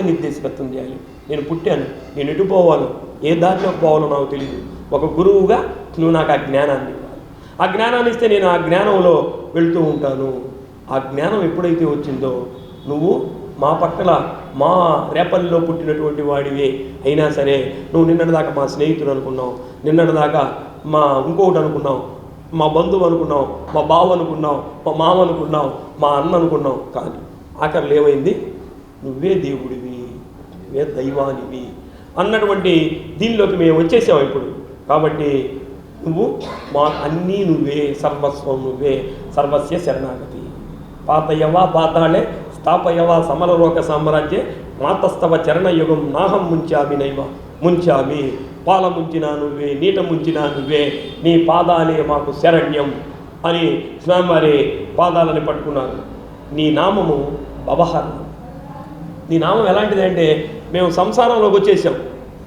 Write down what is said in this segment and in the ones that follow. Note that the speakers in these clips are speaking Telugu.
నిర్దేశకత్వం చేయాలి. నేను పుట్టాను, నేను ఎటు పోవాలో, ఏ దారిలో పోవాలో నాకు తెలియదు. ఒక గురువుగా నువ్వు నాకు ఆ జ్ఞానాన్ని ఇవ్వాలి. ఆ జ్ఞానాన్ని ఇస్తే నేను ఆ జ్ఞానంలో వెళుతూ ఉంటాను. ఆ జ్ఞానం ఎప్పుడైతే వచ్చిందో నువ్వు మా పక్కల మా రేపల్లిలో పుట్టినటువంటి వాడివే అయినా సరే నువ్వు నిన్నటిదాకా మా స్నేహితుడు అనుకున్నావు, నిన్నటిదాకా మా ఇంకొకటి అనుకున్నావు, మా బంధువు అనుకున్నావు, మా బావ అనుకున్నావు, మా మామ అనుకున్నావు, మా అన్న అనుకున్నావు. కానీ ఆఖరి ఏమైంది? నువ్వే దేవుడివి, నువ్వే దైవానివి అన్నటువంటి దీనిలోకి మేము వచ్చేసాం ఇప్పుడు. కాబట్టి నువ్వు మా అన్నీ నువ్వే, సర్వస్వం నువ్వే, సర్వస్య శరణాగతి. పాతయవా పాతాళే స్థాపయవా సమరలోక సామ్రాజ్యే మాతస్తవ చరణయుగం నాహం ముంచామి నైవ ముంచామి. పాల ముంచినా నువ్వే, నీట ముంచినా నువ్వే, నీ పాదాలే మాకు శరణ్యం అని స్వామివారి పాదాలని పట్టుకున్నారు. నీ నామము భవహరణం. నీ నామం ఎలాంటిదంటే మేము సంసారంలోకి వచ్చేసాం,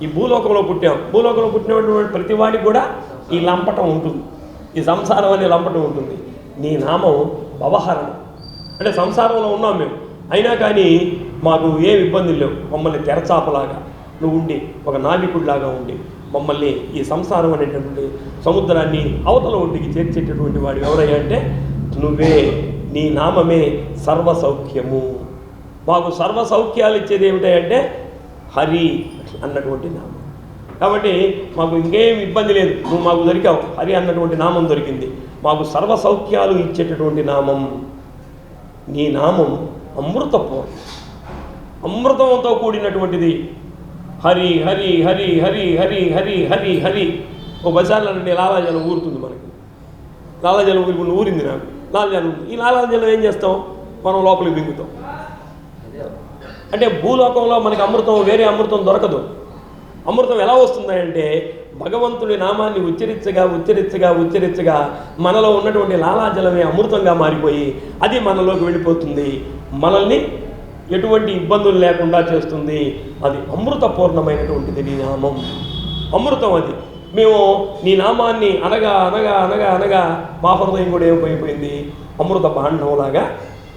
ఈ భూలోకంలో పుట్టాం. భూలోకంలో పుట్టినటువంటి ప్రతి వాడికి కూడా ఈ లంపటం ఉంటుంది, ఈ సంసారం అనే లంపటం ఉంటుంది. నీ నామం భవహరణం అంటే సంసారంలో ఉన్నాం మేము, అయినా కానీ మాకు ఏం ఇబ్బందులు లేవు. మమ్మల్ని తెరచాపలాగా నువ్వు ఉండి, ఒక నావికుడిలాగా ఉండి మమ్మల్ని ఈ సంసారం అనేటటువంటి సముద్రాన్ని అవతల ఒడ్డుకి చేర్చేటటువంటి వాడు ఎవరయ్యా అంటే నువ్వే. నీ నామమే సర్వసౌఖ్యము. మాకు సర్వసౌఖ్యాలు ఇచ్చేది ఏమిటంటే హరి అన్నటువంటి నామం. కాబట్టి మాకు ఇంకేం ఇబ్బంది లేదు, నువ్వు మాకు దొరికావు, హరి అన్నటువంటి నామం దొరికింది. మాకు సర్వసౌఖ్యాలు ఇచ్చేటటువంటి నామం నీ నామం. అమృతపూర్ణం, అమృతంతో కూడినటువంటిది. హరి హరి హరి హరి హరి హరి హరి హరి. ఓ బజార్లోనండి లాలాజలం ఊరుతుంది మనకి. లాలాజలం ఊరి ఊరింది నాకు, లాలాజలం ఉంది. ఈ లాలాజలం ఏం చేస్తాం? మనం లోపలికి మింగుతాం. అంటే భూలోకంలో మనకి అమృతం, వేరే అమృతం దొరకదు. అమృతం ఎలా వస్తుందంటే భగవంతుడి నామాన్ని ఉచ్చరించగా ఉచ్చరించగా ఉచ్చరించగా మనలో ఉన్నటువంటి లాలాజలమే అమృతంగా మారిపోయి అది మనలోకి వెళ్ళిపోతుంది, మనల్ని ఎటువంటి ఇబ్బందులు లేకుండా చేస్తుంది. అది అమృతపూర్ణమైనటువంటిది నీ నామం, అమృతం అది. మేము నీ నామాన్ని అనగా అనగా అనగా అనగా మా హృదయం కూడా ఏమైపోయింది? అమృత భాండంలాగా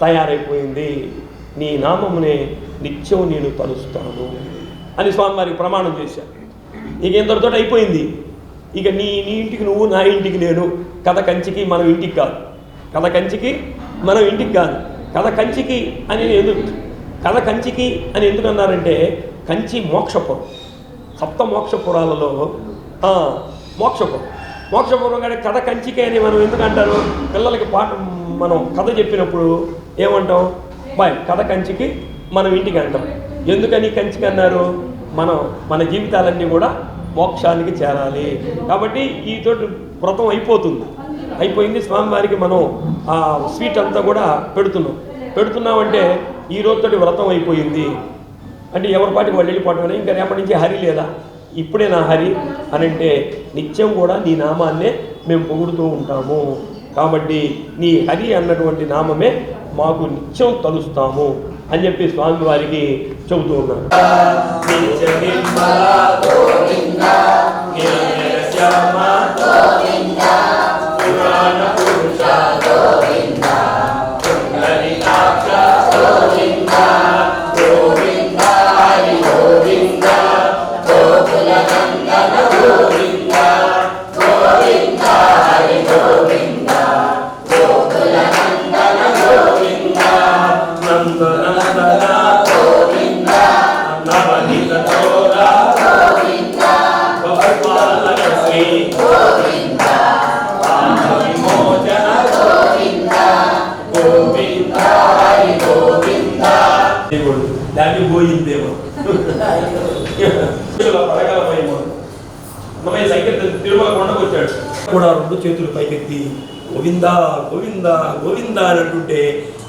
తయారైపోయింది. నీ నామమునే నిత్యం నేను తలుస్తాను అని స్వామివారికి ప్రమాణం చేశాను. ఇక ఇంతటితో అయిపోయింది. ఇక నీ ఇంటికి నువ్వు, నా ఇంటికి నేను. కథ కంచికి మనం ఇంటికి కాదు, కథ కంచికి మనం ఇంటికి కాదు. కథ కంచికి అని కథ కంచికి అని ఎందుకు అన్నారంటే కంచి మోక్షపురం, సప్త మోక్షపురాలలో మోక్షపురం కానీ కథ కంచికి అని మనం ఎందుకు అంటారు? పిల్లలకి మనం కథ చెప్పినప్పుడు ఏమంటాం? బాయ్ కథ కంచికి మనం ఇంటికి అంటాం. ఎందుకని కంచికి అన్నారు? మన జీవితాలన్నీ కూడా మోక్షానికి చేరాలి. కాబట్టి ఈతోటి వ్రతం అయిపోయింది. స్వామివారికి మనం ఆ స్వీట్ అంతా కూడా పెడుతున్నామంటే ఈ రోజుతోటి వ్రతం అయిపోయింది అంటే ఎవరి పాటికి వాళ్ళు వెళ్ళిపోవటం. ఇంకా రేపటి నుంచి హరి లేదా, ఇప్పుడే నా హరి అని అంటే నిత్యం కూడా నీ నామాన్నే మేము పొగుడుతూ ఉంటాము. కాబట్టి నీ హరి అన్నటువంటి నామమే మాకు నిత్యం తలుస్తాము అని చెప్పి స్వామివారికి చెబుతూ ఉన్నారు. దాన్ని పోయిందేమో తిరుమల కొండకు వచ్చాడు కూడా రెండు చేతులు పైకెత్తి గోవిందా గోవిందా గోవిందా అని అంటుంటే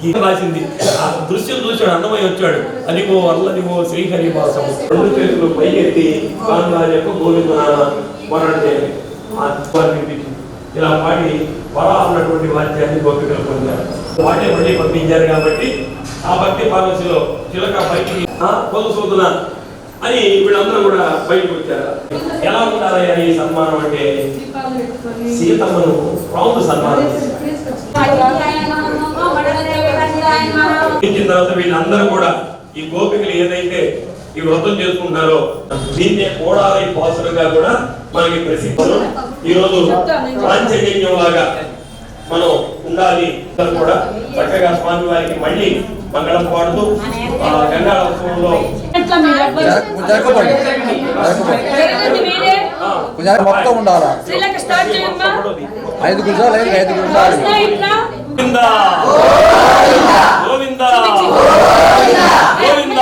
ఈయన రాసింది. ఆ దృశ్యం చూశాడు, అన్నమయ్య వచ్చాడు. అదిగో అల్లదిగో శ్రీహరివాసం. రెండు చేతులు పైకెత్తి యొక్క గోవిందనాడే ఇలా పాడి వరా అన్నటువంటి వాద్యాన్ని గోపికలు పొందారు. వాడే మళ్ళీ పంపించారు కాబట్టి ఆ భక్తి పాలసీలో చిలక పైకి కొలుసూతున్నా అని వీళ్ళందరూ కూడా బయటకు వచ్చారు. ఎలా ఉండాలయ్యా ఈ సన్మానం అంటే సీతమ్మను రాముడు సన్మానం చేసిన తర్వాత వీళ్ళందరూ కూడా ఈ గోపికలు ఏదైతే ఈ వ్రతం చేసుకుంటారో దీన్నే కోడాలి పాసులుగా కూడా మనకి ప్రసిద్ధులు. ఈరోజు పాంచజన్యం లాగా మనం ఉండాలి కూడా చక్కగా స్వామి వారికి మళ్ళీ మంగళం పాడుతూ గంగా ఉత్సవంలో మొత్తం ఉండాలా 5 గుంజాలు 5 గుంజాలు గోవిందా గోవిందా గోవిందా